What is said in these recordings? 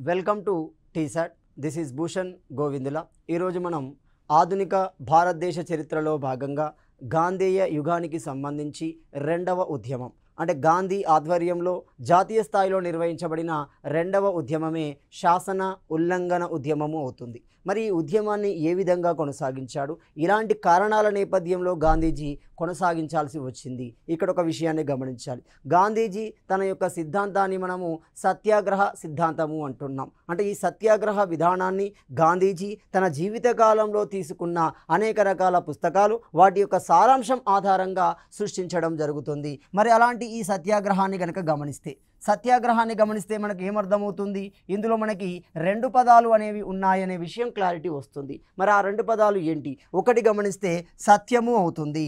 Welcome to T-SAT. This is Bhushan Govindula. ఈరోజు మనం ఆధునిక భారతదేశ చరిత్రలో భాగంగా గాంధేయ యుగానికి సంబంధించి రెండవ ఉద్యమం అంటే గాంధీ ఆధ్వర్యంలో జాతీయ స్థాయిలో నిర్వహించబడిన రెండవ ఉద్యమమే శాసన ఉల్లంఘన ఉద్యమము అవుతుంది. మరి ఈ ఉద్యమాన్ని ఏ విధంగా కొనసాగించాడు, ఇలాంటి కారణాల నేపథ్యంలో గాంధీజీ కొనసాగించాల్సి వచ్చింది. ఇక్కడ ఒక విషయాన్ని గమనించాలి. గాంధీజీ తన యొక్క సిద్ధాంతాన్ని మనము సత్యాగ్రహ సిద్ధాంతము అంటున్నాం. అంటే ఈ సత్యాగ్రహ విధానాన్ని గాంధీజీ తన జీవితకాలంలో తీసుకున్న అనేక రకాల పుస్తకాలు వాటి యొక్క సారాంశం ఆధారంగా సృష్టించడం జరుగుతుంది. మరి అలాంటి ఈ సత్యాగ్రహాన్ని కనుక గమనిస్తే మనకు ఏమర్థమవుతుంది? ఇందులో మనకి రెండు పదాలు అనేవి ఉన్నాయనే విషయం క్లారిటీ వస్తుంది. మరి ఆ రెండు పదాలు ఏంటి? ఒకటి గమనిస్తే సత్యము అవుతుంది,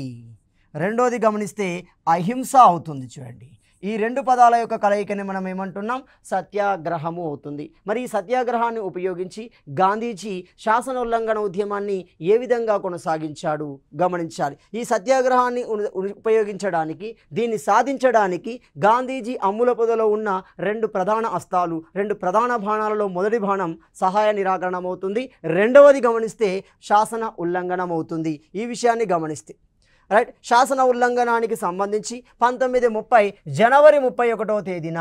రెండోది గమనిస్తే అహింస అవుతుంది. చూడండి, ఈ రెండు పదాల యొక్క కలయికని మనం ఏమంటున్నాం? సత్యాగ్రహము అవుతుంది. మరి ఈ సత్యాగ్రహాన్ని ఉపయోగించి గాంధీజీ శాసన ఉల్లంఘన ఉద్యమాన్ని ఏ విధంగా కొనసాగించాడు గమనించాలి. ఈ సత్యాగ్రహాన్ని ఉపయోగించడానికి, దీన్ని సాధించడానికి గాంధీజీ అమ్ముల పొదలో ఉన్న రెండు ప్రధాన అస్త్రాలు, రెండు ప్రధాన బాణాలలో మొదటి బాణం సహాయ నిరాకరణం అవుతుంది, రెండవది గమనిస్తే శాసన ఉల్లంఘనం అవుతుంది. ఈ విషయాన్ని గమనిస్తే రైట్, శాసన ఉల్లంఘనానికి సంబంధించి 1930 జనవరి 31వ తేదీన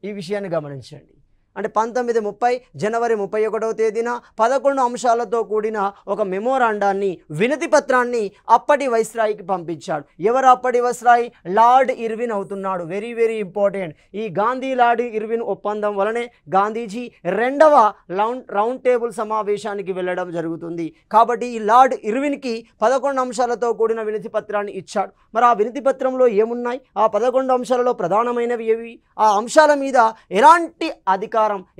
ఈ విషయాన్ని గమనించండి. అంటే 1930 జనవరి 31వ తేదీన 11 అంశాలతో కూడిన ఒక మెమోరాండాన్ని, వినతి పత్రాన్ని అప్పటి వైస్రాయికి పంపించాడు. ఎవరు అప్పటి వైస్రాయి? లార్డ్ ఇర్విన్ అవుతున్నాడు. Very very important. ఈ గాంధీ లార్డ్ ఇర్విన్ ఒప్పందం వలనే గాంధీజీ రెండవ రౌండ్ టేబుల్ సమావేశానికి వెళ్ళడం జరుగుతుంది. కాబట్టి ఈ లార్డ్ ఇర్విన్కి 11 అంశాలతో కూడిన వినతి పత్రాన్ని ఇచ్చాడు. మరి ఆ వినతి పత్రంలో ఏమున్నాయి? ఆ 11 అంశాలలో ప్రధానమైనవి ఏవి? ఆ అంశాల మీద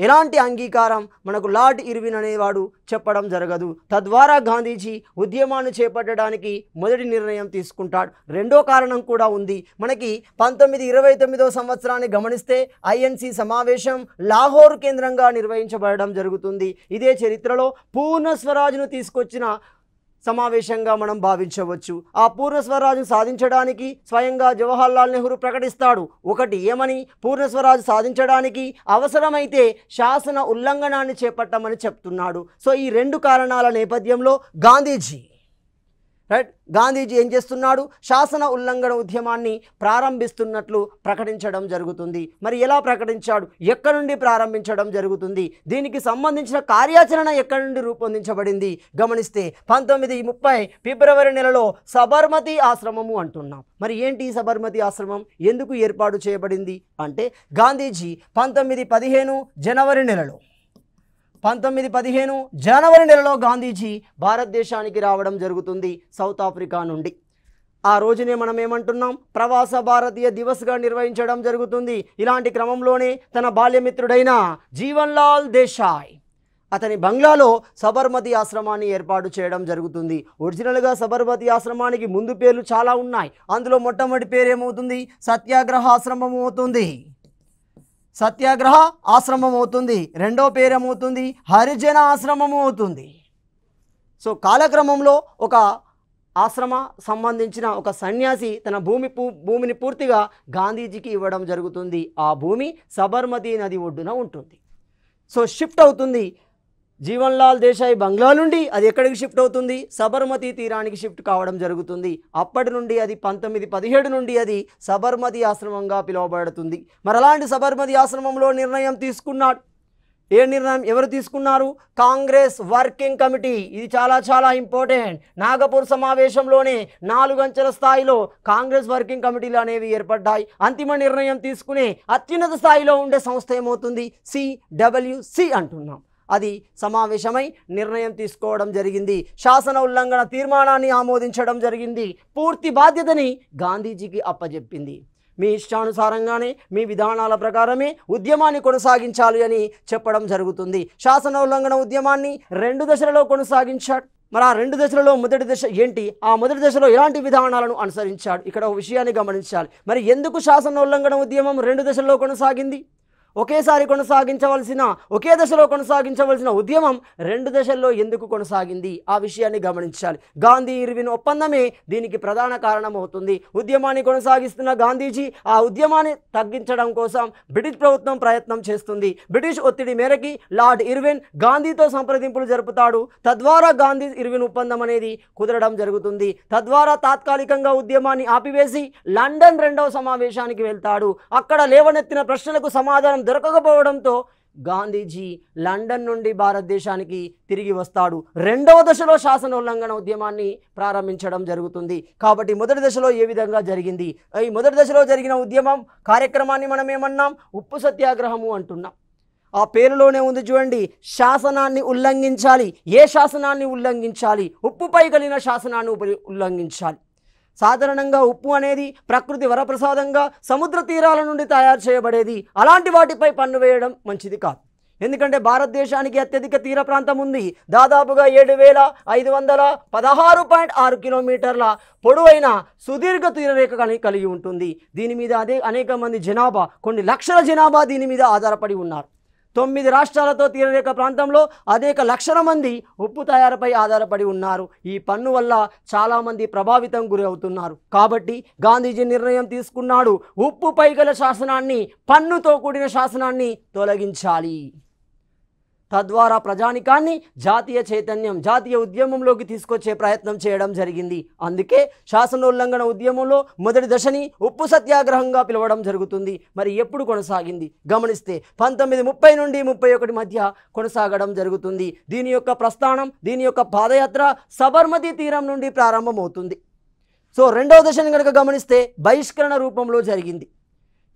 ఎలాంటి అంగీకారం మనకు లార్డ్ ఇర్విన్ అనేవాడు చెప్పడం జరగదు. తద్వారా గాంధీజీ ఉద్యమాన్ని చేపట్టడానికి మొదటి నిర్ణయం తీసుకుంటాడు. రెండో కారణం కూడా ఉంది. మనకి 1929వ సంవత్సరాన్ని గమనిస్తే ఐఎన్సి సమావేశం లాహోర్ కేంద్రంగా నిర్వహించబడడం జరుగుతుంది. ఇదే చరిత్రలో పూర్ణ స్వరాజ్ను తీసుకొచ్చిన సమావేశంగా మనం భావించవచ్చు. ఆ పూర్ణ స్వరాజ్ను సాధించడానికి స్వయంగా జవహర్లాల్ నెహ్రూ ప్రకటిస్తాడు. ఒకటి ఏమని? పూర్ణ స్వరాజ్ సాధించడానికి అవసరమైతే శాసన ఉల్లంఘనాన్ని చేపట్టమని చెప్తున్నాడు. సో ఈ రెండు కారణాల నేపథ్యంలో గాంధీజీ ఏం చేస్తున్నాడు? శాసన ఉల్లంఘన ఉద్యమాన్ని ప్రారంభిస్తున్నట్లు ప్రకటించడం జరుగుతుంది. మరి ఎలా ప్రకటించాడు? ఎక్కడి నుండి ప్రారంభించడం జరుగుతుంది? దీనికి సంబంధించిన కార్యాచరణ ఎక్కడి నుండి రూపొందించబడింది గమనిస్తే 1930 ఫిబ్రవరి నెలలో సబర్మతి ఆశ్రమము అంటున్నాం. మరి ఏంటి ఈ సబర్మతి ఆశ్రమం? ఎందుకు ఏర్పాటు చేయబడింది అంటే గాంధీజీ 1915 జనవరి నెలలో గాంధీజీ భారతదేశానికి రావడం జరుగుతుంది సౌత్ ఆఫ్రికా నుండి. ఆ రోజునే మనం ఏమంటున్నాం? ప్రవాస భారతీయ దివస్గా నిర్వహించడం జరుగుతుంది. ఇలాంటి క్రమంలోనే తన బాల్యమిత్రుడైన జీవన్ లాల్ దేశాయ్ అతని బంగ్లాలో సబర్మతి ఆశ్రమాన్ని ఏర్పాటు చేయడం జరుగుతుంది. ఒరిజినల్గా సబర్మతి ఆశ్రమానికి ముందు పేర్లు చాలా ఉన్నాయి. అందులో మొట్టమొదటి పేరు ఏమవుతుంది? సత్యాగ్రహ ఆశ్రమం అవుతుంది. రెండో పేరు ఏమవుతుంది? హరిజన ఆశ్రమము అవుతుంది. సో కాలక్రమంలో ఒక ఆశ్రమ సంబంధించిన ఒక సన్యాసి తన భూమిని పూర్తిగా గాంధీజీకి ఇవ్వడం జరుగుతుంది. ఆ భూమి సబర్మతి నది ఒడ్డున ఉంటుంది. సో షిఫ్ట్ అవుతుంది. జీవన్ లాల్ దేశాయ్ బంగ్లా నుండి అది ఎక్కడికి షిఫ్ట్ అవుతుంది? సబర్మతి తీరానికి షిఫ్ట్ కావడం జరుగుతుంది. అప్పటి నుండి అది 1917 నుండి అది సబర్మతి ఆశ్రమంగా పిలువబడుతుంది. మరి అలాంటి సబర్మతి ఆశ్రమంలో నిర్ణయం తీసుకున్నాడు. ఏ నిర్ణయం ఎవరు తీసుకున్నారు? Congress working committee. ఇది చాలా చాలా ఇంపార్టెంట్. నాగపూర్ సమావేశంలోనే 4 అంచెల స్థాయిలో కాంగ్రెస్ వర్కింగ్ కమిటీలు అనేవి ఏర్పడ్డాయి. అంతిమ నిర్ణయం తీసుకునే అత్యున్నత స్థాయిలో ఉండే సంస్థ ఏమవుతుంది? CWC అంటున్నాం. అది సమావేశమై నిర్ణయం తీసుకోవడం జరిగింది. శాసన ఉల్లంఘన తీర్మానాన్ని ఆమోదించడం జరిగింది. పూర్తి బాధ్యతని గాంధీజీకి అప్పజెప్పింది. మీ ఇష్టానుసారంగానే, మీ విధానాల ప్రకారమే ఉద్యమాన్ని కొనసాగించాలి అని చెప్పడం జరుగుతుంది. శాసన ఉల్లంఘన ఉద్యమాన్ని 2 దశలలో కొనసాగించాడు. మరి ఆ 2 దశలలో మొదటి దశ ఏంటి? ఆ మొదటి దశలో ఎలాంటి విధానాలను అనుసరించాడు? ఇక్కడ ఒక విషయాన్ని గమనించాలి. మరి ఎందుకు శాసన ఉల్లంఘన ఉద్యమం 2 దశల్లో కొనసాగింది? ఒకే దశలో కొనసాగించవలసిన ఉద్యమం రెండు దశల్లో ఎందుకు కొనసాగింది ఆ విషయాన్ని గమనించాలి. గాంధీ ఇర్విన్ ఒప్పందమే దీనికి ప్రధాన కారణం అవుతుంది. ఉద్యమాన్ని కొనసాగిస్తున్న గాంధీజీ ఆ ఉద్యమాన్ని తగ్గించడం కోసం బ్రిటిష్ ప్రభుత్వం ప్రయత్నం చేస్తుంది. బ్రిటిష్ ఒత్తిడి మేరకి లార్డ్ ఇర్విన్ గాంధీతో సంప్రదింపులు జరుపుతాడు. తద్వారా గాంధీ ఇర్విన్ ఒప్పందం అనేది కుదరడం జరుగుతుంది. తద్వారా తాత్కాలికంగా ఉద్యమాన్ని ఆపివేసి లండన్ రెండవ సమావేశానికి వెళ్తాడు. అక్కడ లేవనెత్తిన ప్రశ్నలకు సమాధానం దొరకకపోవడంతో గాంధీజీ లండన్ నుండి భారతదేశానికి తిరిగి వస్తాడు. రెండవ దశలో శాసనోల్లంఘన ఉద్యమాన్ని ప్రారంభించడం జరుగుతుంది. కాబట్టి మొదటి దశలో ఏ విధంగా జరిగింది? ఈ మొదటి దశలో జరిగిన ఉద్యమం కార్యక్రమాన్ని మనం ఏమన్నాం? ఉప్పు సత్యాగ్రహము అంటున్నాం. ఆ పేరులోనే ఉంది చూడండి, శాసనాన్ని ఉల్లంఘించాలి. ఏ శాసనాన్ని ఉల్లంఘించాలి? ఉప్పుపై కలిగిన శాసనాన్ని ఉల్లంఘించాలి. సాధారణంగా ఉప్పు అనేది ప్రకృతి వరప్రసాదంగా సముద్ర తీరాల నుండి తయారు చేయబడేది. అలాంటి వాటిపై పన్ను వేయడం మంచిది కాదు. ఎందుకంటే భారతదేశానికి అత్యధిక తీర ప్రాంతం ఉంది. దాదాపుగా 7,516.6 కిలోమీటర్ల పొడవైన సుదీర్ఘ తీరరేఖ కలిగి ఉంటుంది. దీని మీద అనేక మంది జనాభా, కొన్ని లక్షల జనాభా దీని మీద ఆధారపడి ఉన్నారు. 9 రాష్ట్రాలతో తీరరేఖ ప్రాంతంలో అనేక లక్షల మంది ఉప్పు తయారీపై ఆధారపడి ఉన్నారు. ఈ పన్ను వల్ల చాలామంది ప్రభావితం గురి అవుతున్నారు. కాబట్టి గాంధీజీ నిర్ణయం తీసుకున్నాడు, ఉప్పుపై గల శాసనాన్ని, పన్నుతో కూడిన శాసనాన్ని తొలగించాలి. తద్వారా ప్రజానికాన్ని జాతీయ చైతన్యం, జాతీయ ఉద్యమంలోకి తీసుకొచ్చే ప్రయత్నం చేయడం జరిగింది. అందుకే శాసనోల్లంఘన ఉద్యమంలో మొదటి దశని ఉప్పు సత్యాగ్రహంగా పిలవడం జరుగుతుంది. మరి ఎప్పుడు కొనసాగింది గమనిస్తే 1930 నుండి 31 మధ్య కొనసాగడం జరుగుతుంది. దీని యొక్క ప్రస్థానం, దీని యొక్క పాదయాత్ర సబర్మతి తీరం నుండి ప్రారంభమవుతుంది. సో రెండవ దశని కనుక గమనిస్తే బహిష్కరణ రూపంలో జరిగింది.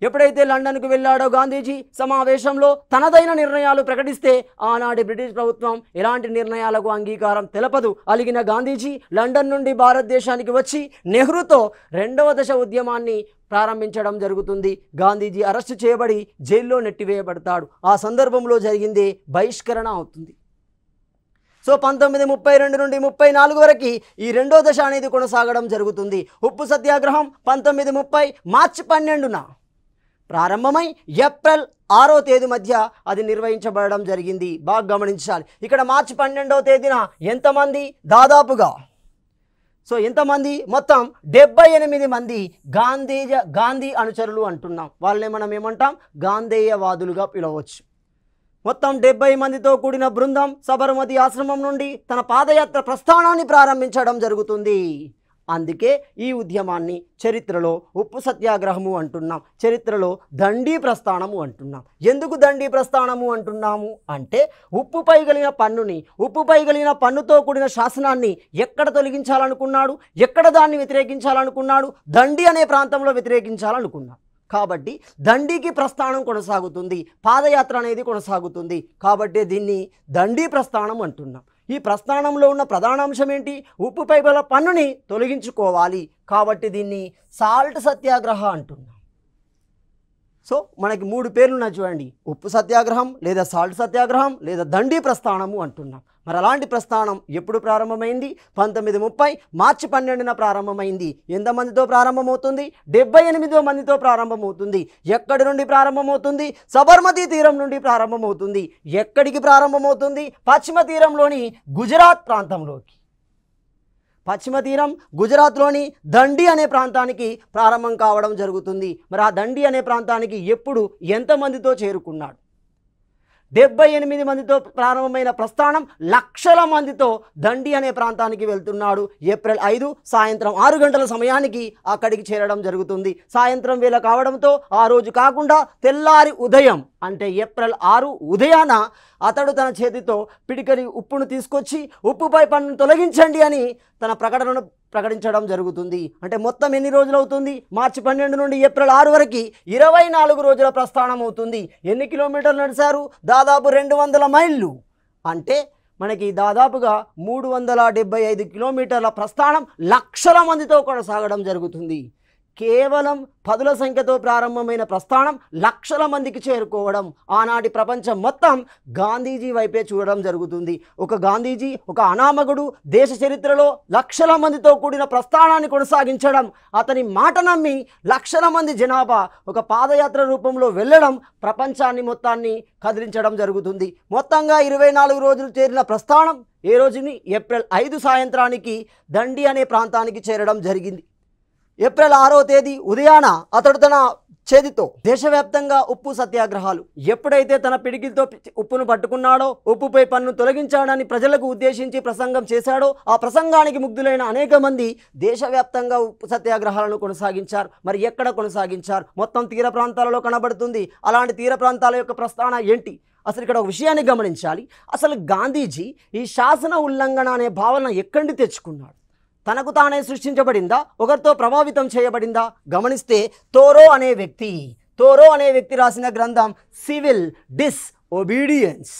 ఎప్పుడైతే లండన్కు వెళ్ళాడో గాంధీజీ, సమావేశంలో తనదైన నిర్ణయాలు ప్రకటిస్తే ఆనాటి బ్రిటిష్ ప్రభుత్వం ఎలాంటి నిర్ణయాలకు అంగీకారం తెలపదు. అలిగిన గాంధీజీ లండన్ నుండి భారతదేశానికి వచ్చి నెహ్రూతో రెండవ దశ ఉద్యమాన్ని ప్రారంభించడం జరుగుతుంది. గాంధీజీ అరెస్టు చేయబడి జైల్లో నెట్టివేయబడతాడు. ఆ సందర్భంలో జరిగిందే బహిష్కరణ అవుతుంది. సో 1932 నుండి 34 వరకు ఈ రెండో దశ అనేది కొనసాగడం జరుగుతుంది. ఉప్పు సత్యాగ్రహం 1930 మార్చి 12న ప్రారంభమై ఏప్రిల్ 6వ తేదీ మధ్య అది నిర్వహించబడడం జరిగింది. బాగా గమనించాలి. ఇక్కడ మార్చి 12వ తేదీన ఎంతమంది? దాదాపుగా ఎంతమంది? మొత్తం 78 మంది గాంధీ అనుచరులు అంటున్నాం. వాళ్ళని మనం ఏమంటాం? గాంధేయవాదులుగా పిలవచ్చు. మొత్తం 70 మందితో కూడిన బృందం సబర్మతి ఆశ్రమం నుండి తన పాదయాత్ర ప్రస్థానాన్ని ప్రారంభించడం జరుగుతుంది. అందుకే ఈ ఉద్యమాన్ని చరిత్రలో ఉప్పు సత్యాగ్రహము అంటున్నాం, చరిత్రలో దండీ ప్రస్థానము అంటున్నాం. ఎందుకు దండీ ప్రస్థానము అంటున్నాము అంటే ఉప్పుపై కలిగిన పన్నుతో కూడిన శాసనాన్ని ఎక్కడ తొలగించాలనుకున్నాడు, ఎక్కడ దాన్ని వ్యతిరేకించాలనుకున్నాడు? దండి అనే ప్రాంతంలో వ్యతిరేకించాలనుకున్నాడు. కాబట్టి దండీకి ప్రస్థానం కొనసాగుతుంది, పాదయాత్ర అనేది కొనసాగుతుంది. కాబట్టి దీన్ని దండీ ప్రస్థానం అంటున్నాం. ఈ ప్రస్థానంలో ఉన్న ప్రధాన అంశం ఏంటి? ఉప్పుపై గల పన్నుని తొలగించుకోవాలి. కాబట్టి దీన్ని సాల్ట్ సత్యాగ్రహ అంటున్నాం. సో మనకి 3 పేర్లు ఉన్నాయి చూడండి, ఉప్పు సత్యాగ్రహం, లేదా సాల్ట్ సత్యాగ్రహం, లేదా దండీ ప్రస్థానము అంటున్నాం. మరి అలాంటి ప్రస్థానం ఎప్పుడు ప్రారంభమైంది? 1930 మార్చి 12న ప్రారంభమైంది. ఎంతమందితో ప్రారంభమవుతుంది? 78 మందితో ప్రారంభమవుతుంది. ఎక్కడి నుండి ప్రారంభమవుతుంది? సబర్మతి తీరం నుండి ప్రారంభమవుతుంది. ఎక్కడికి ప్రారంభమవుతుంది? పశ్చిమ తీరంలోని గుజరాత్ ప్రాంతంలోకి. పశ్చిమ తీరం గుజరాత్లోని దండి అనే ప్రాంతానికి ప్రారంభం కావడం జరుగుతుంది. మరి ఆ దండి అనే ప్రాంతానికి ఎప్పుడు ఎంతమందితో చేరుకున్నాడు? 78 మందితో ప్రారంభమైన ప్రస్థానం లక్షల మందితో దండి అనే ప్రాంతానికి వెళ్తున్నాడు. ఏప్రిల్ 5 సాయంత్రం 6 గంటల సమయానికి అక్కడికి చేరడం జరుగుతుంది. సాయంత్రం వేళ కావడంతో ఆ రోజు కాకుండా తెల్లారి ఉదయం అంటే ఏప్రిల్ 6 ఉదయాన అతడు తన చేతితో పిడికలి ఉప్పును తీసుకొచ్చి ఉప్పుపై పన్నును తొలగించండి అని తన ప్రకటనను ప్రకటించడం జరుగుతుంది. అంటే మొత్తం ఎన్ని రోజులు అవుతుంది? మార్చి 12 నుండి ఏప్రిల్ 6 వరకు 24 రోజుల ప్రస్థానం అవుతుంది. ఎన్ని కిలోమీటర్లు నడిచారు? దాదాపు 200 మైళ్ళు. అంటే మనకి దాదాపుగా 375 కిలోమీటర్ల ప్రస్థానం లక్షల మందితో కొనసాగడం జరుగుతుంది. కేవలం పదుల సంఖ్యతో ప్రారంభమైన ప్రస్థానం లక్షల మందికి చేరుకోవడం, ఆనాటి ప్రపంచం మొత్తం గాంధీజీ వైపే చూడడం జరుగుతుంది. ఒక గాంధీజీ, ఒక అనామకుడు దేశ చరిత్రలో లక్షల మందితో కూడిన ప్రస్థానాన్ని కొనసాగించడం, అతని మాట నమ్మి లక్షల మంది జనాభా ఒక పాదయాత్ర రూపంలో వెళ్ళడం ప్రపంచాన్ని మొత్తాన్ని కదిలించడం జరుగుతుంది. మొత్తంగా 24 రోజులు చేరిన ప్రస్థానం ఏ రోజుని ఏప్రిల్ 5 సాయంత్రానికి దండి అనే ప్రాంతానికి చేరడం జరిగింది. ఏప్రిల్ 6వ తేదీ ఉదయాన అతడు తన చేతితో దేశవ్యాప్తంగా ఉప్పు సత్యాగ్రహాలు, ఎప్పుడైతే తన పిడికిలతో ఉప్పును పట్టుకున్నాడో, ఉప్పుపై పన్ను తొలగించాడని ప్రజలకు ఉద్దేశించి ప్రసంగం చేశాడో, ఆ ప్రసంగానికి ముగ్ధులైన అనేక మంది దేశవ్యాప్తంగా ఉప్పు సత్యాగ్రహాలను కొనసాగించారు. మరి ఎక్కడ కొనసాగించారు? మొత్తం తీర ప్రాంతాలలో కనబడుతుంది. అలాంటి తీర ప్రాంతాల యొక్క ప్రస్థానం ఏంటి? అసలు ఇక్కడ ఒక విషయాన్ని గమనించాలి. అసలు గాంధీజీ ఈ శాసన ఉల్లంఘన అనే భావన ఎక్కడి తెచ్చుకున్నాడు? తనకు తానే సృష్టించబడిందా? ఒకరితో ప్రభావితం చేయబడిందా? గమనిస్తే తోరో అనే వ్యక్తి రాసిన గ్రంథం సివిల్ డిస్ఒబీడియన్స్.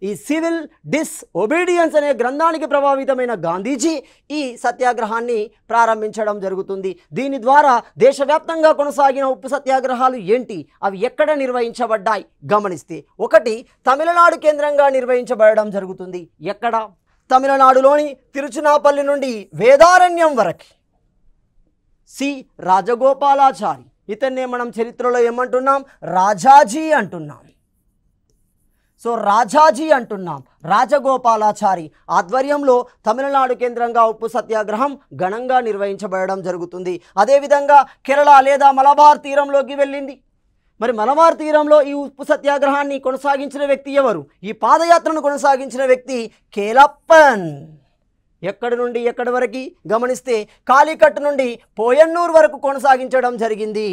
ఈ సివిల్ డిస్ఒబీడియన్స్ అనే గ్రంథానికి ప్రభావితమైన గాంధీజీ ఈ సత్యాగ్రహాన్ని ప్రారంభించడం జరుగుతుంది. దీని ద్వారా దేశవ్యాప్తంగా కొనసాగిన ఉప్పు సత్యాగ్రహాలు ఏంటి, అవి ఎక్కడ నిర్వహించబడ్డాయి గమనిస్తే, ఒకటి తమిళనాడు కేంద్రంగా నిర్వహించబడడం జరుగుతుంది. ఎక్కడ? తమిళనాడులోని తిరుచునాపల్లి నుండి వేదారణ్యం వరకు సి రాజగోపాలాచారి, ఇతన్నే మనం చరిత్రలో ఏమంటున్నాం? రాజాజీ అంటున్నాం. సో రాజాజీ అంటున్నాం. రాజగోపాలాచారి ఆధ్వర్యంలో తమిళనాడు కేంద్రంగా ఉప్పు సత్యాగ్రహం ఘనంగా నిర్వహించబడడం జరుగుతుంది. అదేవిధంగా కేరళ లేదా మలబార్ తీరంలోకి వెళ్ళింది. మరి మలబార్ తీరంలో ఈ ఉప్పు సత్యాగ్రహాన్ని కొనసాగించిన వ్యక్తి ఎవరు? ఈ పాదయాత్రను కొనసాగించిన వ్యక్తి కేలప్పన్. ఎక్కడి నుండి ఎక్కడి వరకు గమనిస్తే కాలికట్ నుండి పోయన్నూరు వరకు కొనసాగించడం జరిగింది.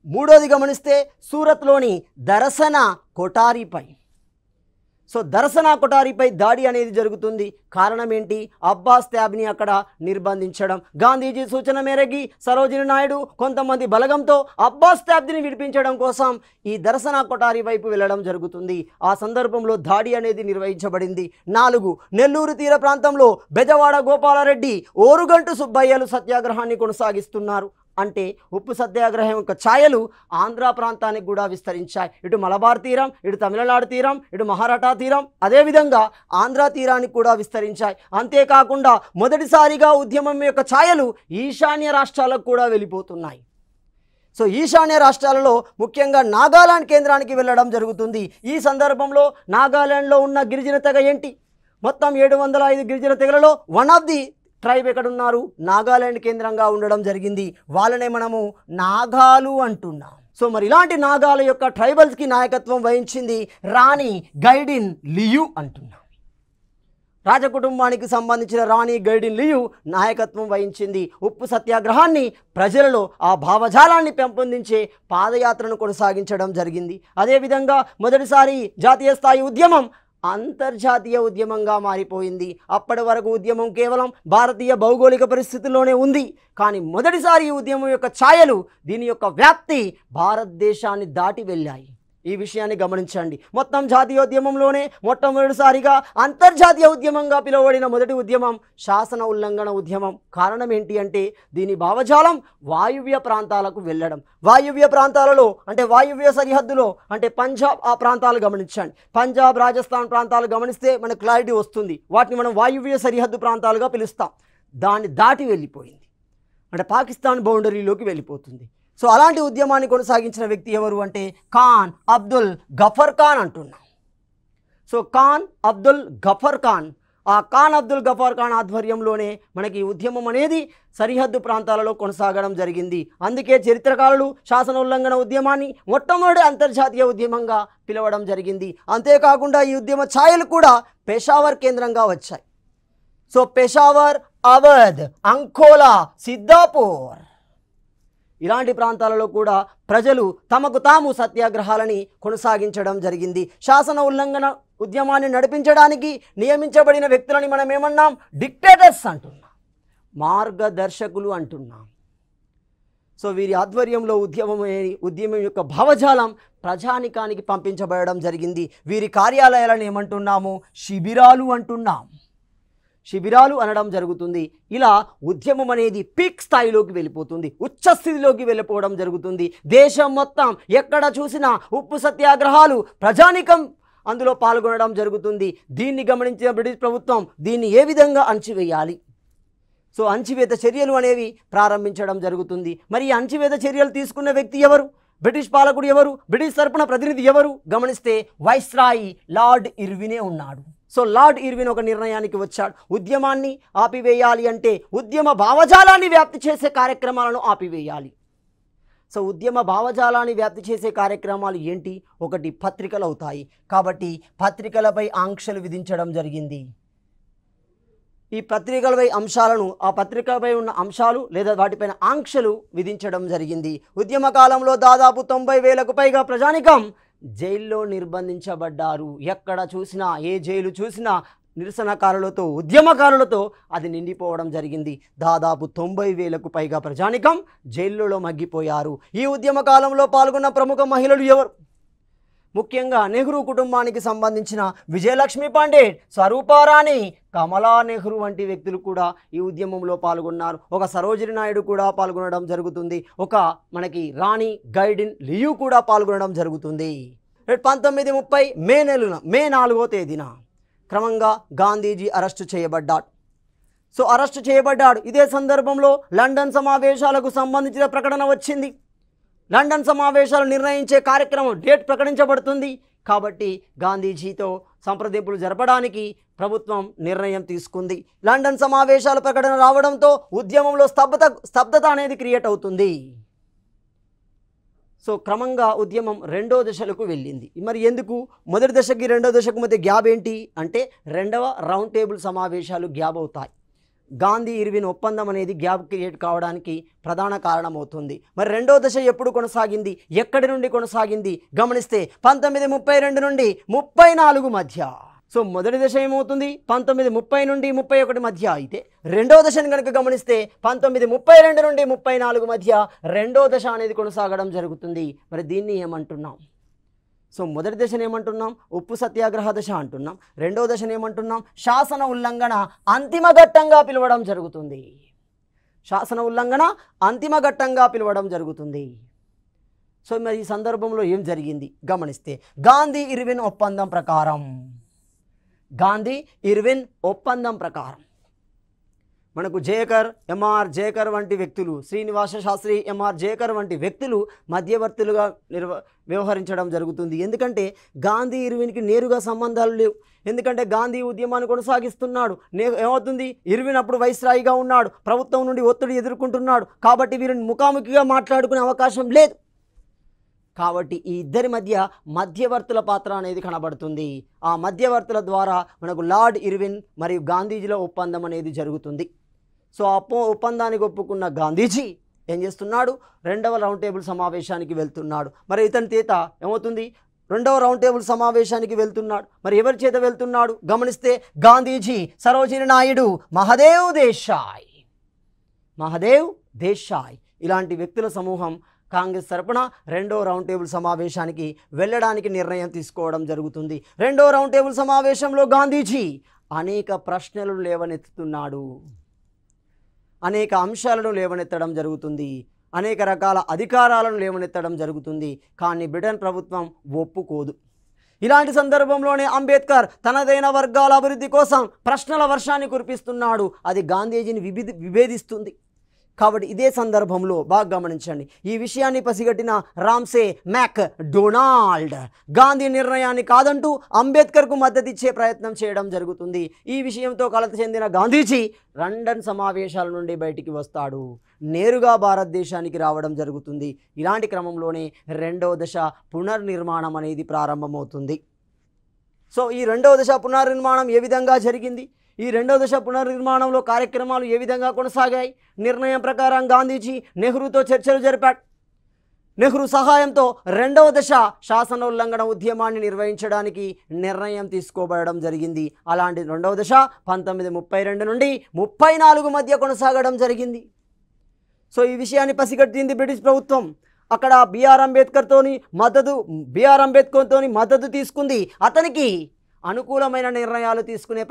మూడోది గమనిస్తే సూరత్లోని దర్శన కొఠారిపై. సో దర్శన కొఠారిపై దాడి అనేది జరుగుతుంది. కారణం ఏంటి? అబ్బాస్ త్యాబ్ని అక్కడ నిర్బంధించడం. గాంధీజీ సూచన మేరకి సరోజిని నాయుడు కొంతమంది బలగంతో అబ్బాస్ త్యాబ్ని విడిపించడం కోసం ఈ దర్శన కొఠారి వైపు వెళ్ళడం జరుగుతుంది. ఆ సందర్భంలో దాడి అనేది నిర్వహించబడింది. 4 నెల్లూరు తీర ప్రాంతంలో బెజవాడ గోపాలరెడ్డి, ఓరుగంటు సుబ్బయ్యలు సత్యాగ్రహాన్ని కొనసాగిస్తున్నారు. అంటే ఉప్పు సత్యాగ్రహం యొక్క ఛాయలు ఆంధ్ర ప్రాంతానికి కూడా విస్తరించాయి. ఇటు మలబార్ తీరం, ఇటు తమిళనాడు తీరం, ఇటు మహారాష్ట్ర తీరం, అదేవిధంగా ఆంధ్ర తీరానికి కూడా విస్తరించాయి. అంతేకాకుండా మొదటిసారిగా ఉద్యమం యొక్క ఛాయలు ఈశాన్య రాష్ట్రాలకు కూడా వెళ్ళిపోతున్నాయి. సో ఈశాన్య రాష్ట్రాలలో ముఖ్యంగా నాగాలాండ్ కేంద్రానికి వెళ్ళడం జరుగుతుంది. ఈ సందర్భంలో నాగాలాండ్లో ఉన్న గిరిజన తెగ ఏంటి? మొత్తం 705 గిరిజన తెగలలో వన్ ఆఫ్ ది ట్రైబ్ ఎక్కడున్నారు? నాగాలాండ్ కేంద్రంగా ఉండడం జరిగింది. వాళ్ళనే మనము నాగాలు అంటున్నాం. సో మరి ఇలాంటి నాగాల యొక్క ట్రైబల్స్కి నాయకత్వం వహించింది రాణి గైడిన్ లియు అంటున్నాం. రాజకుటుంబానికి సంబంధించిన రాణి గైడిన్ లియు నాయకత్వం వహించింది. ఉప్పు సత్యాగ్రహాన్ని ప్రజలలో ఆ భావజాలాన్ని పెంపొందించే పాదయాత్రను కొనసాగించడం జరిగింది. అదేవిధంగా మొదటిసారి జాతీయ స్థాయి ఉద్యమం అంతర్జాతీయ ఉద్యమంగా మారిపోయింది. అప్పటి వరకు ఉద్యమం కేవలం భారతీయ భౌగోళిక పరిస్థితుల్లోనే ఉంది. కానీ మొదటిసారి ఈ ఉద్యమం యొక్క ఛాయలు, దీని యొక్క వ్యాప్తి భారతదేశాన్ని దాటి వెళ్ళాయి. ఈ విషయాన్ని గమనించండి. మొత్తం జాతీయోద్యమంలోనే మొట్టమొదటిసారిగా అంతర్జాతీయ ఉద్యమంగా పిలువబడిన మొదటి ఉద్యమం శాసన ఉల్లంఘన ఉద్యమం. కారణం ఏంటి అంటే దీని భావజాలం వాయువ్య ప్రాంతాలకు వెళ్ళడం. వాయువ్య ప్రాంతాలలో అంటే వాయువ్య సరిహద్దులో అంటే పంజాబ్ ఆ ప్రాంతాలు గమనించండి. పంజాబ్, రాజస్థాన్ ప్రాంతాలు గమనిస్తే మనకు క్లారిటీ వస్తుంది. వాటిని మనం వాయువ్య సరిహద్దు ప్రాంతాలుగా పిలుస్తాం. దాన్ని దాటి వెళ్ళిపోయింది అంటే పాకిస్తాన్ బౌండరీలోకి వెళ్ళిపోతుంది. సో అలాంటి ఉద్యమాన్ని కొనసాగించిన వ్యక్తి ఎవరు అంటే ఖాన్ అబ్దుల్ గఫర్ ఖాన్ అంటున్నాం. సో ఖాన్ అబ్దుల్ గఫర్ ఖాన్, ఆ ఖాన్ అబ్దుల్ గఫర్ ఖాన్ ఆధ్వర్యంలోనే మనకి ఉద్యమం అనేది సరిహద్దు ప్రాంతాలలో కొనసాగడం జరిగింది. అందుకే చరిత్రకారులు శాసన ఉల్లంఘన ఉద్యమాన్ని మొట్టమొదటి అంతర్జాతీయ ఉద్యమంగా పిలవడం జరిగింది. అంతేకాకుండా ఈ ఉద్యమ ఛాయలు కూడా పెషావర్ కేంద్రంగా వచ్చాయి. సో పెషావర్, అవధ్, అంకోలా, సిద్దాపూర్ ఇలాంటి ప్రాంతాలలో కూడా ప్రజలు తమకు తాము సత్యాగ్రహాలని కొనసాగించడం జరిగింది. శాసన ఉల్లంఘన ఉద్యమాన్ని నడిపించడానికి నియమించబడిన వ్యక్తులని మనం ఏమన్నాం? డిక్టేటర్స్ అంటున్నాం, మార్గదర్శకులు అంటున్నాం. సో వీరి ఆధ్వర్యంలో ఉద్యమం యొక్క భావజాలం ప్రజానికానికి పంపించబడడం జరిగింది. వీరి కార్యాలయాలను ఏమంటున్నాము? శిబిరాలు అంటున్నాం. శిబిరాలు అనడం జరుగుతుంది. ఇలా ఉద్యమం అనేది పీక్ స్థాయిలోకి వెళ్ళిపోతుంది, ఉచ్చ స్థితిలోకి వెళ్ళిపోవడం జరుగుతుంది. దేశం మొత్తం ఎక్కడ చూసినా ఉప్పు సత్యాగ్రహాలు, ప్రజానికం అందులో పాల్గొనడం జరుగుతుంది. దీన్ని గమనించిన బ్రిటిష్ ప్రభుత్వం దీన్ని ఏ విధంగా అణచివేయాలి, సో అణచివేత చర్యలు అనేవి ప్రారంభించడం జరుగుతుంది. మరి ఈ అణచివేత చర్యలు తీసుకున్న వ్యక్తి ఎవరు, బ్రిటిష్ పాలకుడు ఎవరు, బ్రిటిష్ తరపున ప్రతినిధి ఎవరు గమనిస్తే వైస్రాయి లార్డ్ ఇర్వినే ఉన్నాడు. సో లార్డ్ ఇర్విన్ ఒక నిర్ణయానికి వచ్చాడు, ఉద్యమాన్ని ఆపివేయాలి అంటే ఉద్యమ భావజాలాన్ని వ్యాప్తి చేసే కార్యక్రమాలను ఆపివేయాలి. సో ఉద్యమ భావజాలాన్ని వ్యాప్తి చేసే కార్యక్రమాలు ఏంటి, ఒకటి పత్రికలు అవుతాయి. కాబట్టి పత్రికలపై ఆంక్షలు విధించడం జరిగింది. ఈ పత్రికలపై అంశాలను, ఆ పత్రికలపై ఉన్న అంశాలు లేదా వాటిపైన ఆంక్షలు విధించడం జరిగింది. ఉద్యమ కాలంలో దాదాపు 90,000కు పైగా ప్రజానికం జైల్లో నిర్బంధించబడ్డారు. ఎక్కడ చూసినా, ఏ జైలు చూసినా నిరసనకారులతో, ఉద్యమకారులతో అది నిండిపోవడం జరిగింది. దాదాపు 90,000కు పైగా ప్రజానికం జైల్లో మగ్గిపోయారు. ఈ ఉద్యమ కాలంలో పాల్గొన్న ప్రముఖ మహిళలు ఎవరు, ముఖ్యంగా నెహ్రూ కుటుంబానికి సంబంధించిన విజయలక్ష్మి పండిట్, స్వరూపారాణి, కమలా నెహ్రూ వంటి వ్యక్తులు కూడా ఈ ఉద్యమంలో పాల్గొన్నారు. ఒక సరోజిని నాయుడు కూడా పాల్గొనడం జరుగుతుంది. ఒక మనకి రాణి గైడిన్ లియు కూడా పాల్గొనడం జరుగుతుంది. 1930 మే 4వ తేదీన క్రమంగా గాంధీజీ అరెస్టు చేయబడ్డాడు. సో అరెస్టు చేయబడ్డాడు. ఇదే సందర్భంలో లండన్ సమావేశాలకు సంబంధించిన ప్రకటన వచ్చింది. లండన్ సమావేశాలు నిర్ణయించే కార్యక్రమం డేట్ ప్రకటించబడుతుంది. కాబట్టి గాంధీజీతో సంప్రదింపులు జరపడానికి ప్రభుత్వం నిర్ణయం తీసుకుంది. లండన్ సమావేశాల ప్రకటన రావడంతో ఉద్యమంలో స్తబ్దత అనేది క్రియేట్ అవుతుంది. సో క్రమంగా ఉద్యమం రెండో దశలకు వెళ్ళింది. మరి ఎందుకు మొదటి దశకి రెండో దశకు మధ్య గ్యాప్ ఏంటి అంటే, రెండవ రౌండ్ టేబుల్ సమావేశాలు గ్యాప్ అవుతాయి. గాంధీ ఇర్విన్ ఒప్పందం అనేది గ్యాప్ క్రియేట్ కావడానికి ప్రధాన కారణమవుతుంది. మరి రెండో దశ ఎప్పుడు కొనసాగింది, ఎక్కడి నుండి కొనసాగింది గమనిస్తే 1932 నుండి 34 మధ్య. సో మొదటి దశ ఏమవుతుంది 1930 నుండి 31 మధ్య అయితే, రెండో దశను కనుక గమనిస్తే 1932 నుండి 34 మధ్య రెండో దశ అనేది కొనసాగడం జరుగుతుంది. మరి దీన్ని ఏమంటున్నాం, సో మొదటి దశను ఏమంటున్నాం, ఉప్పు సత్యాగ్రహ దశ అంటున్నాం. రెండో దశను ఏమంటున్నాం, శాసన ఉల్లంఘన అంతిమ ఘట్టంగా పిలవడం జరుగుతుంది. శాసన ఉల్లంఘన అంతిమ ఘట్టంగా పిలవడం జరుగుతుంది. సో మరి ఈ సందర్భంలో ఏం జరిగింది గమనిస్తే, గాంధీ ఇర్విన్ ఒప్పందం ప్రకారం, గాంధీ ఇర్విన్ ఒప్పందం ప్రకారం మనకు జేకర్, ఎంఆర్ జేకర్ వంటి వ్యక్తులు, శ్రీనివాస శాస్త్రి, ఎంఆర్ జేకర్ వంటి వ్యక్తులు మధ్యవర్తులుగా వ్యవహరించడం జరుగుతుంది. ఎందుకంటే గాంధీ ఇర్విన్కి నేరుగా సంబంధాలు లేవు. ఎందుకంటే గాంధీ ఉద్యమాన్ని కొనసాగిస్తున్నాడు. ఏమవుతుంది, ఇర్విన్ అప్పుడు వైస్రాయిగా ఉన్నాడు, ప్రభుత్వం నుండి ఒత్తిడి ఎదుర్కొంటున్నాడు. కాబట్టి వీరిని ముఖాముఖిగా మాట్లాడుకునే అవకాశం లేదు. కాబట్టి ఈ ఇద్దరి మధ్య మధ్యవర్తుల పాత్ర అనేది కనబడుతుంది. ఆ మధ్యవర్తుల ద్వారా మనకు లార్డ్ ఇర్విన్ మరియు గాంధీజీల ఒప్పందం అనేది జరుగుతుంది. సో ఆ ఒప్పందానికి ఒప్పుకున్న గాంధీజీ ఏం చేస్తున్నాడు, రెండవ రౌండ్ టేబుల్ సమావేశానికి వెళ్తున్నాడు. మరి ఇతని చేత ఏమవుతుంది, రెండవ రౌండ్ టేబుల్ సమావేశానికి వెళ్తున్నాడు. మరి ఎవరి చేత వెళ్తున్నాడు గమనిస్తే, గాంధీజీ, సరోజిని నాయుడు, మహదేవ్ దేశాయ్ ఇలాంటి వ్యక్తుల సమూహం కాంగ్రెస్ తరపున రెండో రౌండ్ టేబుల్ సమావేశానికి వెళ్ళడానికి నిర్ణయం తీసుకోవడం జరుగుతుంది. రెండో రౌండ్ టేబుల్ సమావేశంలో గాంధీజీ అనేక ప్రశ్నలు లేవనెత్తుతున్నాడు, అనేక అంశాలను లేవనెత్తడం జరుగుతుంది, అనేక రకాల అధికారాలను లేవనెత్తడం జరుగుతుంది. కానీ బ్రిటన్ ప్రభుత్వం ఒప్పుకోదు. ఇలాంటి సందర్భంలోనే అంబేద్కర్ తనదైన వర్గాల అభివృద్ధి కోసం ప్రశ్నల వర్షాన్ని కురిపిస్తున్నాడు. అది గాంధీజీని విభేదిస్తుంది. కాబట్టి ఇదే సందర్భంలో బాగా గమనించండి, ఈ విషయాన్ని పసిగట్టిన రామ్సే మ్యాక్ డొనాల్డ్ గాంధీ నిర్ణయాన్ని కాదంటూ అంబేద్కర్కు మద్దతు ఇచ్చే ప్రయత్నం చేయడం జరుగుతుంది. ఈ విషయంతో కలత చెందిన గాంధీజీ లండన్ సమావేశాల నుండి బయటికి వస్తాడు, నేరుగా భారతదేశానికి రావడం జరుగుతుంది. ఇలాంటి క్రమంలోనే రెండవ దశ పునర్నిర్మాణం అనేది ప్రారంభమవుతుంది. సో ఈ రెండవ దశ పునర్నిర్మాణం ఏ విధంగా జరిగింది, ఈ రెండవ దశ పునర్నిర్మాణంలో కార్యక్రమాలు ఏ విధంగా కొనసాగాయి, నిర్ణయం ప్రకారం గాంధీజీ నెహ్రూతో చర్చలు జరిపాడు. నెహ్రూ సహాయంతో రెండవ దశ శాసనోల్లంఘన ఉద్యమాన్ని నిర్వహించడానికి నిర్ణయం తీసుకోబడడం జరిగింది. అలాంటి రెండవ దశ 1932 నుండి 34 మధ్య కొనసాగడం జరిగింది. సో ఈ విషయాన్ని పసిగట్టింది బ్రిటిష్ ప్రభుత్వం. అక్కడ బిఆర్ అంబేద్కర్తోని మద్దతు తీసుకుంది. అతనికి అనుకూలమైన నిర్ణయాలు తీసుకునే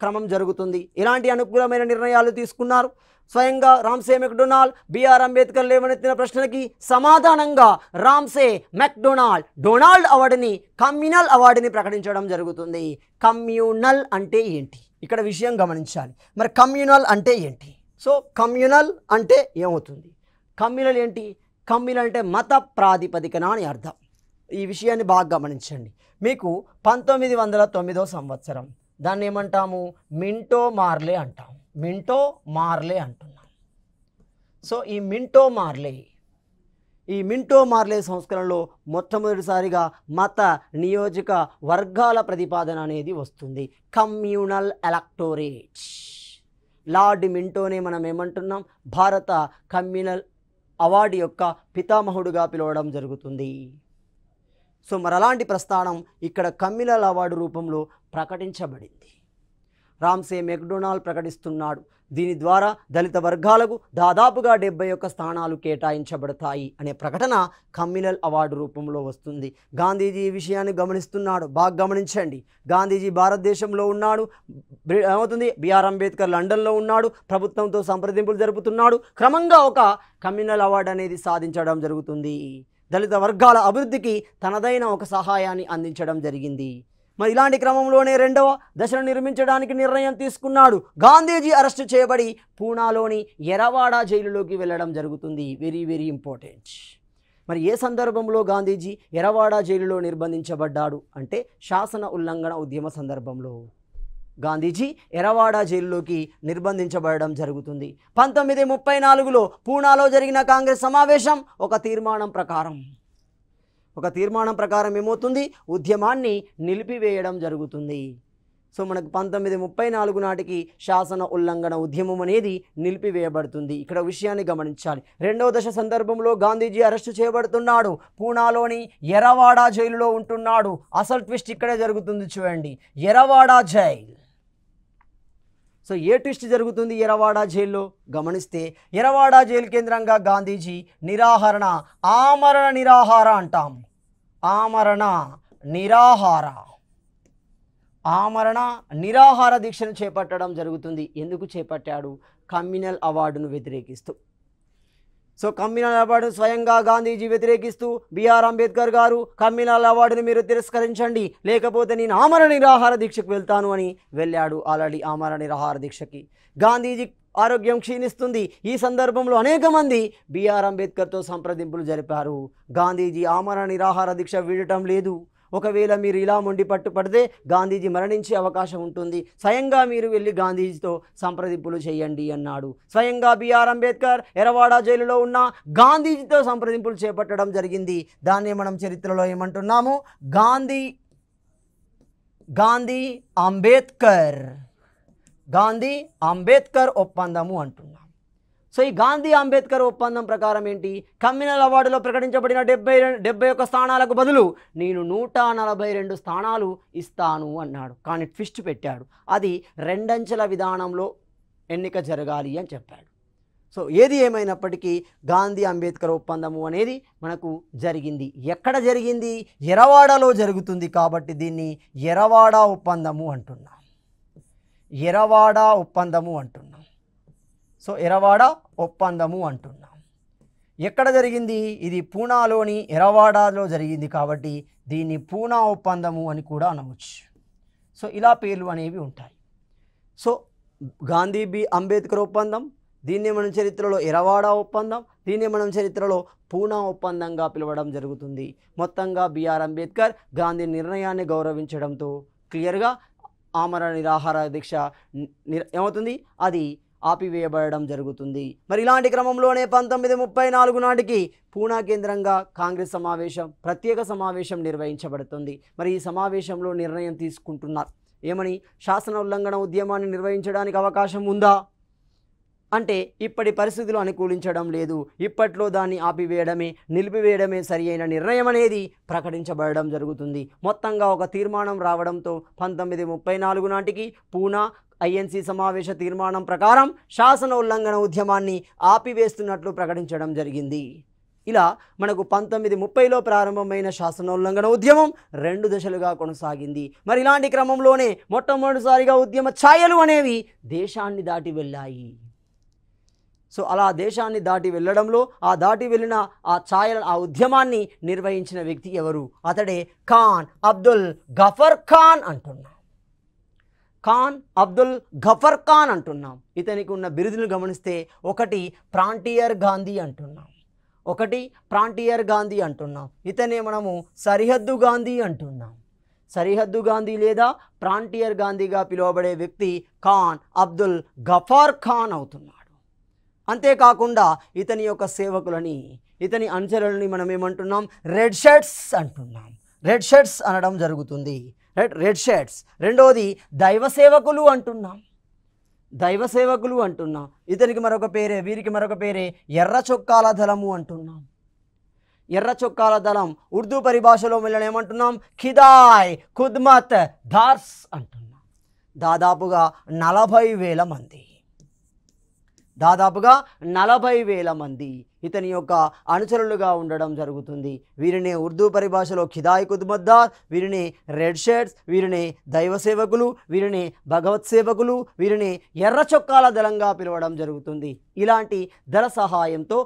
క్రమం జరుగుతుంది. ఎలాంటి అనుకూలమైన నిర్ణయాలు తీసుకున్నారు? స్వయంగా రామ్సే మెక్డొనాల్డ్ బిఆర్ అంబేద్కర్ లేవనెత్తిన ప్రశ్నలకి సమాధానంగా రామ్సే మెక్డొనాల్డ్ డొనాల్డ్ అవార్డుని కమ్యూనల్ అవార్డుని ప్రకటించడం జరుగుతుంది. కమ్యూనల్ అంటే ఏంటి? ఇక్కడ విషయం గమనించాలి. మరి కమ్యూనల్ అంటే ఏంటి? సో కమ్యూనల్ అంటే ఏమవుతుంది? కమ్యూనల్ ఏంటి? కమ్యూనల్ అంటే మత ప్రాతిపదికన అని అర్థం. ఈ విషయాన్ని బాగా గమనించండి. మీకు 1909 సంవత్సరం దాన్ని ఏమంటాము? మింటో మార్లే అంటాం. మింటో మార్లే అంటున్నాం. సో ఈ మింటో మార్లే సంస్కరణలో మొట్టమొదటిసారిగా మత నియోజక వర్గాల ప్రతిపాదన అనేది వస్తుంది. Communal electorate. లార్డ్ మింటోనే మనం ఏమంటున్నాం? భారత కమ్యూనల్ అవార్డు యొక్క పితామహుడుగా పిలవడం జరుగుతుంది. సో మరి అలాంటి ప్రస్థానం ఇక్కడ కమ్యూనల్ అవార్డు రూపంలో ప్రకటించబడింది. Ramsay McDonald ప్రకటిస్తున్నాడు. దీని ద్వారా దళిత వర్గాలకు దాదాపుగా 71 స్థానాలు కేటాయించబడతాయి అనే ప్రకటన కమ్యూనల్ అవార్డు రూపంలో వస్తుంది. గాంధీజీ ఈ విషయాన్ని గమనిస్తున్నాడు. బాగా గమనించండి. గాంధీజీ భారతదేశంలో ఉన్నాడు. ఏమవుతుంది? బిఆర్ అంబేద్కర్ లండన్లో ఉన్నాడు. ప్రభుత్వంతో సంప్రదింపులు జరుపుతున్నాడు. క్రమంగా ఒక కమ్యూనల్ అవార్డు అనేది సాధించడం జరుగుతుంది. దళిత వర్గాల అభివృద్ధికి తనదైన ఒక సహాయాన్ని అందించడం జరిగింది. మరి ఇలాంటి క్రమంలోనే రెండవ దశను నిర్మించడానికి నిర్ణయం తీసుకున్నాడు. గాంధీజీ అరెస్టు చేయబడి పూనాలోని ఎరవాడ జైలులోకి వెళ్ళడం జరుగుతుంది. Very very important. మరి ఏ సందర్భంలో గాంధీజీ ఎరవాడ జైలులో నిర్బంధించబడ్డాడు అంటే శాసన ఉల్లంఘన ఉద్యమ సందర్భంలో గాంధీజీ ఎరవాడ జైలులోకి నిర్బంధించబడడం జరుగుతుంది. 1934లో పూనాలో జరిగిన కాంగ్రెస్ సమావేశం ఒక తీర్మానం ప్రకారం ఏమవుతుంది? ఉద్యమాన్ని నిలిపివేయడం జరుగుతుంది. సో మనకు 1934 నాటికి శాసన ఉల్లంఘన ఉద్యమం అనేది నిలిపివేయబడుతుంది. ఇక్కడ విషయాన్ని గమనించాలి. రెండవ దశ సందర్భంలో గాంధీజీ అరెస్టు చేయబడుతున్నాడు. పూనాలోని ఎరవాడ జైలులో ఉంటున్నాడు. అసలు ట్విస్ట్ ఇక్కడే జరుగుతుంది చూడండి. ఎరవాడ జైలు. సో ఏ ట్విస్ట్ జరుగుతుంది ఎరవాడ జైల్లో గమనిస్తే, ఎరవాడ జైలు కేంద్రంగా గాంధీజీ ఆమరణ నిరాహార అంటాం. ఆమరణ నిరాహార దీక్షను చేపట్టడం జరుగుతుంది. ఎందుకు చేపట్టాడు? కమ్యూనల్ అవార్డును వ్యతిరేకిస్తూ. సో కమ్యూనల్ అవార్డును స్వయంగా గాంధీజీ వ్యతిరేకిస్తూ బిఆర్ అంబేద్కర్ గారు కమ్యూనల్ అవార్డుని మీరు తిరస్కరించండి, లేకపోతే నేను ఆమరణ నిరాహార దీక్షకు వెళ్తాను అని వెళ్ళాడు. ఆల్రెడీ ఆమరణ నిరాహార దీక్షకి గాంధీజీ ఆరోగ్యం క్షీణిస్తుంది. ఈ సందర్భంలో అనేక మంది బిఆర్ అంబేద్కర్తో సంప్రదింపులు జరిపారు. గాంధీజీ ఆమరణ నిరాహార దీక్ష వీడటం లేదు. ఒకవేళ మీరు ఇలా మొండి పట్టుపడితే గాంధీజీ మరణించే అవకాశం ఉంటుంది. స్వయంగా మీరు వెళ్ళి గాంధీజీతో సంప్రదింపులు చేయండి అన్నాడు. స్వయంగా బిఆర్ అంబేద్కర్ ఎరవాడ జైలులో ఉన్న గాంధీజీతో సంప్రదింపులు చేపట్టడం జరిగింది. దాన్నే మనం చరిత్రలో ఏమంటున్నాము? గాంధీ అంబేద్కర్ ఒప్పందము అంటున్నాం. సో ఈ గాంధీ అంబేద్కర్ ఒప్పందం ప్రకారం ఏంటి? కమ్యూనల్ అవార్డులో ప్రకటించబడిన 71 స్థానాలకు బదులు నేను 142 స్థానాలు ఇస్తాను అన్నాడు. కానీ ట్విస్ట్ పెట్టాడు. అది 2 అంచెల విధానంలో ఎన్నిక జరగాలి అని చెప్పాడు. సో ఏది ఏమైనప్పటికీ గాంధీ అంబేద్కర్ ఒప్పందము అనేది మనకు జరిగింది. ఎక్కడ జరిగింది? ఎరవాడలో జరుగుతుంది. కాబట్టి దీన్ని ఎరవాడ ఒప్పందము అంటున్నాం. సో ఎరవాడ ఒప్పందము అంటున్నాం. ఎక్కడ జరిగింది? ఇది పూనాలోని ఎరవాడలో జరిగింది. కాబట్టి దీన్ని పూనా ఒప్పందము అని కూడా అనవచ్చు. సో ఇలా పేర్లు అనేవి ఉంటాయి. సో గాంధీ అంబేద్కర్ ఒప్పందం, దీన్నే మనం చరిత్రలో ఎరవాడ ఒప్పందం, దీన్నే మనం చరిత్రలో పూనా ఒప్పందంగా పిలవడం జరుగుతుంది. మొత్తంగా బిఆర్ అంబేద్కర్ గాంధీ నిర్ణయాన్ని గౌరవించడంతో క్లియర్గా ఆమరణ నిరాహార దీక్ష ఏమవుతుంది? అది ఆపివేయబడడం జరుగుతుంది. మరి ఇలాంటి క్రమంలోనే 1934 నాటికి పూనా కేంద్రంగా కాంగ్రెస్ ప్రత్యేక సమావేశం నిర్వహించబడుతుంది. మరి ఈ సమావేశంలో నిర్ణయం తీసుకుంటున్నారు. ఏమని? శాసన ఉల్లంఘన ఉద్యమాన్ని నిర్వహించడానికి అవకాశం ఉందా అంటే ఇప్పటి పరిస్థితులు అనుకూలించడం లేదు. ఇప్పట్లో దాన్ని ఆపివేయడమే, నిలిపివేయడమే సరి అయిన నిర్ణయం అనేది ప్రకటించబడడం జరుగుతుంది. మొత్తంగా ఒక తీర్మానం రావడంతో 1934 నాటికి పూనా ఐఎన్సీ సమావేశ తీర్మానం ప్రకారం శాసన ఉల్లంఘన ఉద్యమాన్ని ఆపివేస్తున్నట్లు ప్రకటించడం జరిగింది. ఇలా మనకు 1930లో ప్రారంభమైన శాసనోల్లంఘన ఉద్యమం 2 దశలుగా కొనసాగింది. మరి ఇలాంటి క్రమంలోనే మొట్టమొదటిసారిగా ఉద్యమ ఛాయలు అనేవి దేశాన్ని దాటి వెళ్ళాయి. సో అలా దేశాన్ని దాటి వెళ్ళడంలో ఆ దాటి వెళ్ళిన ఆ ఉద్యమాన్ని నిర్వహించిన వ్యక్తి ఎవరు? అతడే ఖాన్ అబ్దుల్ గఫర్ ఖాన్ అంటున్నాం. ఖాన్ అబ్దుల్ గఫర్ ఖాన్ అంటున్నాం. ఇతనికి ఉన్న బిరుదులు గమనిస్తే ఒకటి ఫ్రాంటియర్ గాంధీ అంటున్నాం, ఒకటి ఫ్రాంటియర్ గాంధీ అంటున్నాం. ఇతనే మనము సరిహద్దు గాంధీ అంటున్నాం. సరిహద్దు గాంధీ లేదా ఫ్రాంటియర్ గాంధీగా పిలువబడే వ్యక్తి ఖాన్ అబ్దుల్ గఫర్ ఖాన్ అవుతున్నాడు. అంతేకాకుండా ఇతని యొక్క సేవకులని, ఇతని అనుచరులని మనం ఏమంటున్నాం? రెడ్ షర్ట్స్ అంటున్నాం. రెడ్ షర్ట్స్ అనడం జరుగుతుంది. Red shirts. రెండోది దైవ సేవకులు అంటున్నాం. దైవ సేవకులు అంటున్నాం. ఇతనికి మరొక పేరే, వీరికి మరొక పేరే ఎర్ర చొక్కాల దళము అంటున్నాం. ఎర్ర చొక్కాల దళం ఉర్దూ పరిభాషలో వీళ్ళని ఏమంటున్నాం? ఖిదాయ్ ఖుద్మత్ దార్స్ అంటున్నాం. దాదాపుగా 40,000 మంది, దాదాపుగా 40,000 మంది ఇతని యొక్క అనుచరులుగా ఉండడం జరుగుతుంది. వీరిని ఉర్దూ పరిభాషలో ఖిదాయ్ ఖుద్మత్దార్, వీరిని రెడ్ షర్ట్స్, వీరిని దైవ సేవకులు, వీరిని భగవత్ సేవకులు, వీరిని ఎర్ర చొక్కాల దళంగా పిలవడం జరుగుతుంది. ఇలాంటి దళ సహాయంతో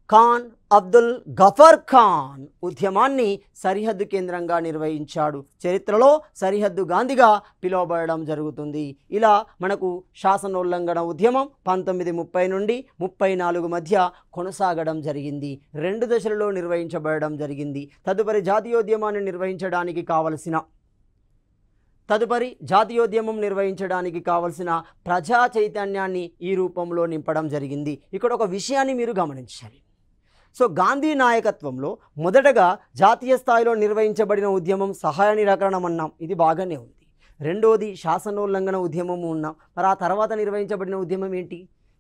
ఖాన్ అబ్దుల్ గఫర్ ఖాన్ ఉద్యమాన్ని సరిహద్దు కేంద్రంగా నిర్వహించాడు. చరిత్రలో సరిహద్దు గాంధీగా పిలువబడడం జరుగుతుంది. ఇలా మనకు శాసనోల్లంఘన ఉద్యమం 1930 నుండి 34 మధ్య కొనసాగడం జరిగింది. 2 దశలలో నిర్వహించబడడం జరిగింది. తదుపరి జాతీయోద్యమం నిర్వహించడానికి కావలసిన ప్రజా చైతన్యాన్ని ఈ రూపంలో నింపడం జరిగింది. ఇక్కడ ఒక విషయాన్ని మీరు గమనించాలి. సో గాంధీ నాయకత్వంలో మొదటగా జాతీయ స్థాయిలో నిర్వహించబడిన ఉద్యమం సహాయ నిరాకరణం అన్నాం, ఇది బాగానే ఉంది. రెండోది శాసనోల్లంఘన ఉద్యమము ఉన్నాం. మరి ఆ తర్వాత నిర్వహించబడిన ఉద్యమం ఏంటి?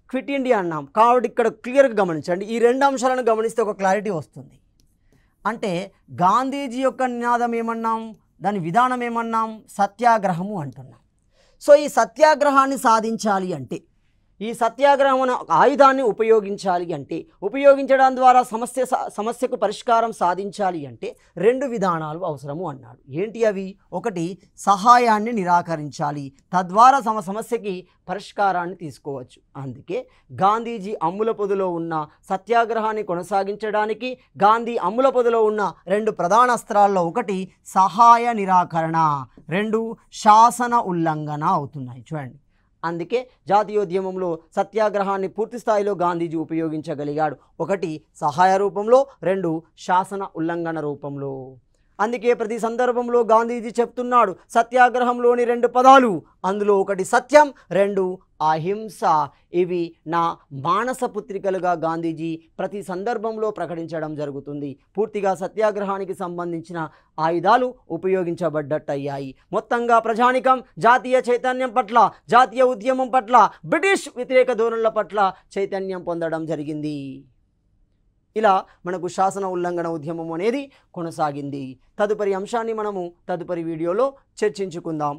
క్విట్ ఇండియా అన్నాం. కాబట్టి ఇక్కడ క్లియర్గా గమనించండి. ఈ 2 అంశాలను గమనిస్తే ఒక క్లారిటీ వస్తుంది. అంటే గాంధీజీ యొక్క నినాదం ఏమన్నాం, దాని విధానం ఏమన్నాం? సత్యాగ్రహము అంటున్నాం. సో ఈ సత్యాగ్రహాన్ని సాధించాలి అంటే, ఈ సత్యాగ్రహం ఆయుధాన్ని ఉపయోగించాలి అంటే, ఉపయోగించడం ద్వారా సమస్యకు పరిష్కారం సాధించాలి అంటే 2 విధానాలు అవసరము అన్నాడు. ఏంటి అవి? ఒకటి సహాయాన్ని నిరాకరించాలి, తద్వారా సమస్యకి పరిష్కారాన్ని తీసుకోవచ్చు. అందుకే గాంధీజీ అమ్ముల పొదిలో ఉన్న సత్యాగ్రహాన్ని కొనసాగించడానికి గాంధీ అమ్ముల పొదిలో ఉన్న 2 ప్రధాన అస్త్రాల్లో ఒకటి సహాయ నిరాకరణ, 2 శాసన ఉల్లంఘన అవుతున్నాయి. చూడండి, అందుకే జాతీయోద్యమంలో సత్యాగ్రహాన్ని పూర్తి స్థాయిలో గాంధీజీ ఉపయోగించగలిగాడు. ఒకటి సహాయ రూపంలో, 2 శాసన ఉల్లంఘన రూపంలో. అందుకే ప్రతి సందర్భంలో గాంధీజీ చెప్తున్నాడు సత్యాగ్రహంలోని 2 పదాలు, అందులో ఒకటి సత్యం, 2 అహింస. ఇవి నా మానస పుత్రికలుగా గాంధీజీ ప్రతి సందర్భంలో ప్రకటించడం జరుగుతుంది. పూర్తిగా సత్యాగ్రహానికి సంబంధించిన ఆయుధాలు ఉపయోగించబడ్డట్టయ్యాయి. మొత్తంగా ప్రజానికం జాతీయ చైతన్యం పట్ల, జాతీయ ఉద్యమం పట్ల, బ్రిటిష్ వ్యతిరేక ధోరణుల పట్ల చైతన్యం పొందడం జరిగింది. ఇలా మనకు శాసన ఉల్లంఘన ఉద్యమం అనేది కొనసాగింది. తదుపరి అంశాన్ని మనము తదుపరి వీడియోలో చర్చించుకుందాం.